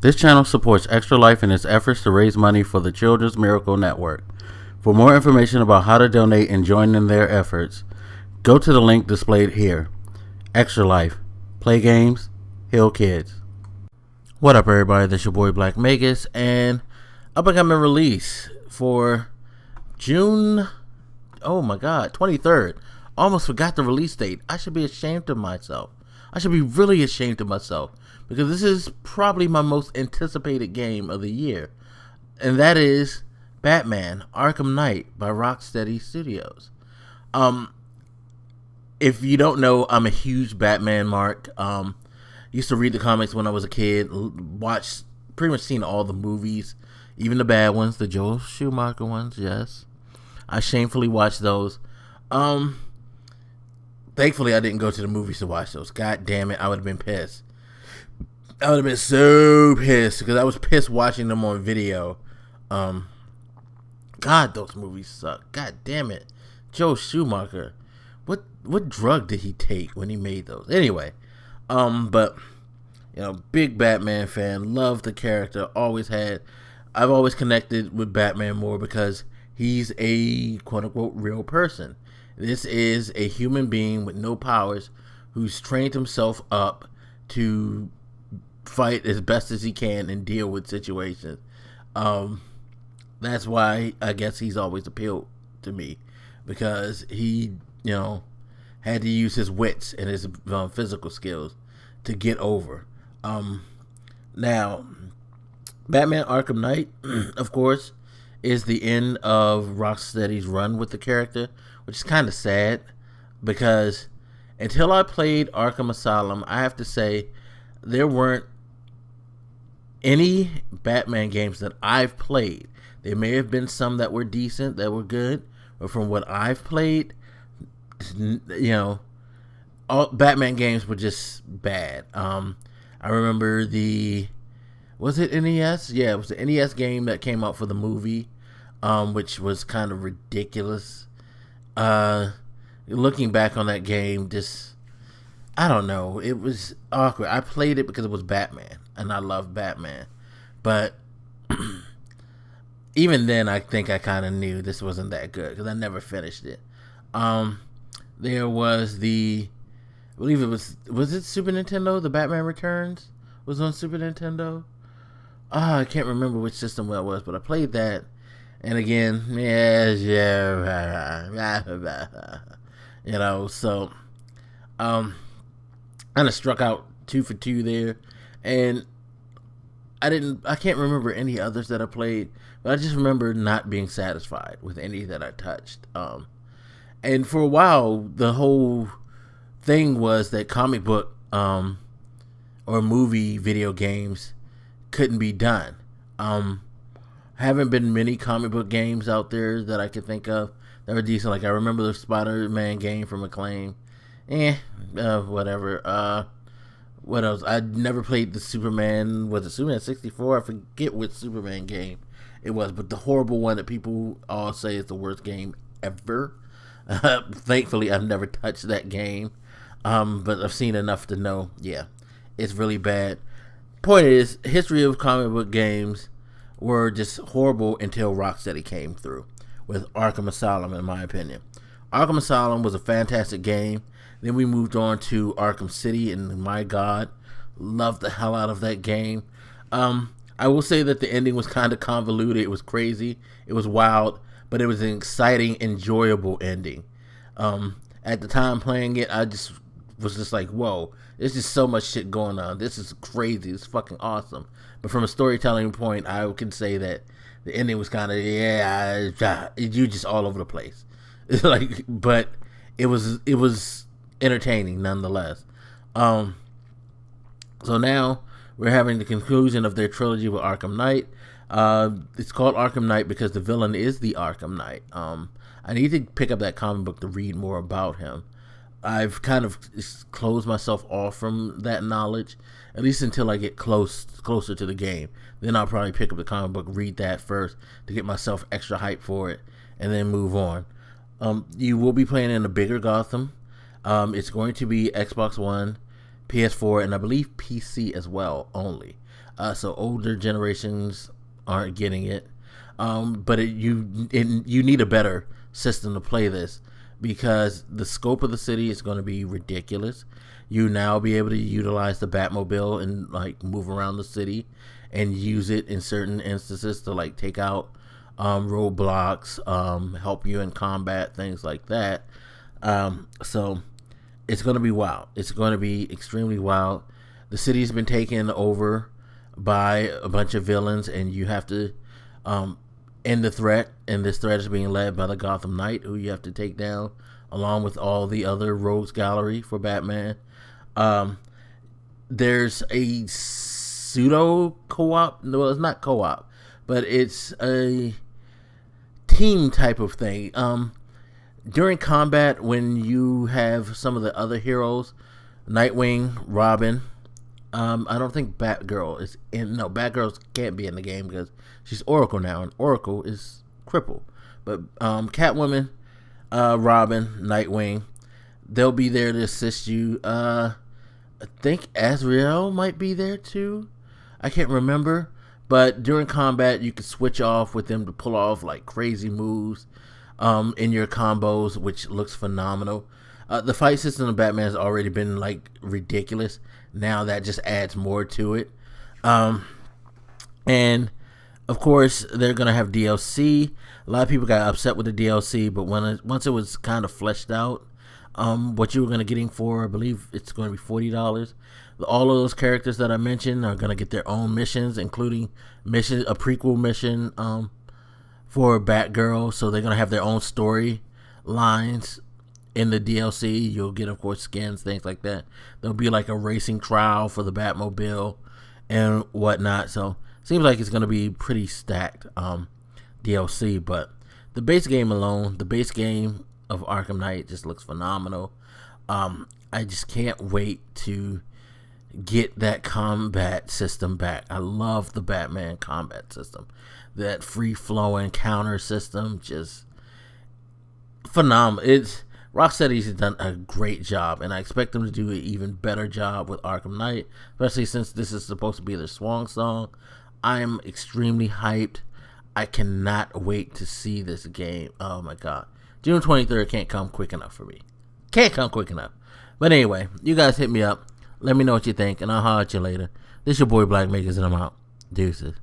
This channel supports Extra Life in its efforts to raise money for the Children's Miracle Network. For more information about how to donate and join in their efforts, go to the link displayed here. Extra Life. Play games, heal kids. What up, everybody? This is your boy Black Magus, and upcoming release for June, 23rd. Almost forgot the release date. I should be ashamed of myself. I should be really ashamed of myself, because this is probably my most anticipated game of the year, and that is Batman Arkham Knight by Rocksteady Studios. If you don't know, I'm a huge Batman mark. Used to read the comics when I was a kid, watched, pretty much seen all the movies, even the bad ones, the Joel Schumacher ones, yes. I shamefully watched those. Thankfully, I didn't go to the movies to watch those. God damn it, I would have been pissed. I would have been so pissed, because I was pissed watching them on video. God, those movies suck. God damn it. Joel Schumacher. What drug did he take when he made those? Anyway, but, you know, big Batman fan. Love the character. I've always connected with Batman more because he's a quote-unquote real person. This is a human being with no powers who's trained himself up to fight as best as he can and deal with situations. That's why I guess he's always appealed to me, because he, you know, had to use his wits and his physical skills to get over. Now, Batman Arkham Knight, of course, is the end of Rocksteady's run with the character, which is kind of sad, because until I played Arkham Asylum, I have to say there weren't any Batman games that I've played. There may have been some that were decent, that were good, but from what I've played, you know, all Batman games were just bad. I remember was it NES? Yeah, it was the NES game that came out for the movie, which was kind of ridiculous. Looking back on that game, just, I don't know, it was awkward. I played it because it was Batman, and I love Batman, but even then, I think I kind of knew this wasn't that good, because I never finished it. There was I believe it was it Super Nintendo? The Batman Returns was on Super Nintendo. I can't remember which system that was, but I played that. And again, you know, so kind of struck out 2 for 2 there. And I can't remember any others that I played, but I just remember not being satisfied with any that I touched. And for a while, the whole thing was that comic book or movie video games couldn't be done. Haven't been many comic book games out there that I could think of that were decent. Like, I remember the Spider-Man game from Acclaim. Whatever. What else? I never played the Superman. Was it Superman 64? I forget which Superman game it was, but the horrible one that people all say is the worst game ever. Thankfully, I've never touched that game, but I've seen enough to know, yeah, it's really bad. Point is, history of comic book games were just horrible until Rocksteady came through with Arkham Asylum, in my opinion. Arkham Asylum was a fantastic game. Then we moved on to Arkham City, and my God, loved the hell out of that game. I will say that the ending was kind of convoluted. It was crazy. It was wild, but it was an exciting, enjoyable ending. At the time playing it, I just was just like, whoa, there's just so much shit going on. This is crazy. It's fucking awesome. But from a storytelling point, I can say that the ending was kind of, you just all over the place. Like, but it was entertaining nonetheless. So now we're having the conclusion of their trilogy with Arkham Knight. It's called Arkham Knight because the villain is the Arkham Knight. I need to pick up that comic book to read more about him. I've kind of closed myself off from that knowledge, at least until I get closer to the game. Then I'll probably pick up the comic book, read that first to get myself extra hype for it, and then move on. You will be playing in a bigger Gotham. It's going to be Xbox One, PS4, and I believe PC as well only. So older generations aren't getting it. But you need a better system to play this, because the scope of the city is going to be ridiculous. You now be able to utilize the Batmobile and like move around the city and use it in certain instances to like take out roadblocks, help you in combat, things like that. So it's going to be wild. It's going to be extremely wild. The city's been taken over by a bunch of villains, and you have to end the threat. And this threat is being led by the Gotham Knight, who you have to take down, along with all the other rogues gallery for Batman. There's a pseudo co-op. No, it's not co-op, but it's a team type of thing. During combat, when you have some of the other heroes, Nightwing, Robin, I don't think Batgirl is in. No, Batgirl can't be in the game because she's Oracle now, and Oracle is crippled. But Catwoman, Robin, Nightwing, they'll be there to assist you. I think Azrael might be there too. I can't remember. But during combat, you can switch off with them to pull off like crazy moves in your combos, which looks phenomenal. The fight system of Batman has already been like ridiculous. Now that just adds more to it. And of course, they're going to have DLC. A lot of people got upset with the DLC, but once it was kind of fleshed out, what you were going to getting for, I believe it's going to be $40. All of those characters that I mentioned are going to get their own missions, including a prequel mission for Batgirl. So they're going to have their own story lines in the DLC. You'll get, of course, skins, things like that. There'll be like a racing trial for the Batmobile and whatnot. So seems like it's going to be pretty stacked DLC. But the base game alone, the base game of Arkham Knight just looks phenomenal. I just can't wait to get that combat system back. I love the Batman combat system. That free-flowing counter system, just phenomenal. Rocksteady's done a great job, and I expect them to do an even better job with Arkham Knight, especially since this is supposed to be their swan song. I am extremely hyped. I cannot wait to see this game. Oh my god. June 23rd can't come quick enough for me. Can't come quick enough. But anyway, you guys hit me up. Let me know what you think, and I'll holler at you later. This your boy Black Makers, and I'm out. Deuces.